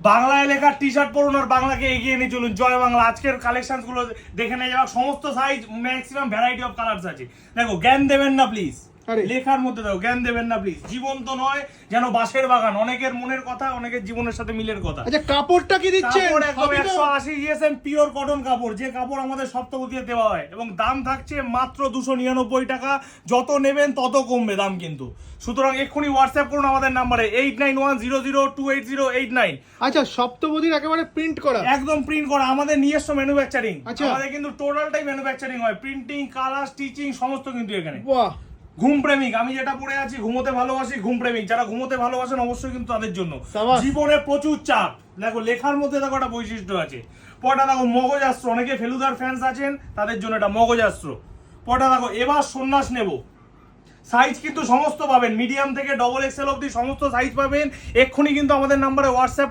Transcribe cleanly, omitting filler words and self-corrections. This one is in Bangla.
বাংলায় লেখা টি শার্ট পরুন আর বাংলাকে এগিয়ে নিয়ে চলুন। জয় বাংলা। আজকের কালেকশন গুলো দেখে নিয়ে যাওয়া, সমস্ত size, maximum variety of colours আছে। দেখো, জ্ঞান দেবেন না প্লিজ, লেখার মধ্যে দেখো জ্ঞান দেবেন না প্লিজ। জীবন্ত নয় যেন বাঁশের বাগান, অনেকের মনের কথা, অনেকের জীবনের সাথে মিলের কথা। আচ্ছা, কাপড়টা কি দিচ্ছে? কাপড় একদম 180 জিএসএম পিওর কটন কাপড়, যে কাপড় আমাদের সপ্তপতিতে দেওয়া হয়, এবং দাম থাকছে মাত্র 299 টাকা। যত নেবেন তত কমবে দাম কিন্তু। সুতরাং এক্ষুনি হোয়াটসঅ্যাপ করুন আমাদের নাম্বারে 8910028089। আচ্ছা, সপ্তপদীর একেবারে প্রিন্ট করা, একদম প্রিন্ট করা, আমাদের নিজস্ব ম্যানুফ্যাকচারিং। আচ্ছা, আমাদের কিন্তু টোটালটাই ম্যানুফ্যাকচারিং হয়, প্রিন্টিং, কালার, স্টিচিং সমস্ত কিন্তু এখানে। বাহ। ঘুম প্রেমিক, আমি যেটা পড়ে আছি, ঘুমোতে ভালোবাসি, ঘুম প্রেমিক যারা ঘুমোতে ভালোবাসেন অবশ্যই কিন্তু তাদের জন্য। জীবনে প্রচুর চাপ, দেখো লেখার মধ্যে দেখো একটা বৈশিষ্ট্য আছে। পটা দেখো মগজাস্ত্র, অনেকে ফেলুদার ফ্যান্স আছেন তাদের জন্য এটা মগজাস্ত্র। পটা দেখো এবার সন্ন্যাস নেব, সাইজ কিন্তু সমস্ত পাবেন, মিডিয়াম থেকে ডবল এক্সেল অবধি সমস্ত সাইজ পাবেন। এক্ষুনি কিন্তু আমাদের নাম্বারে হোয়াটসঅ্যাপ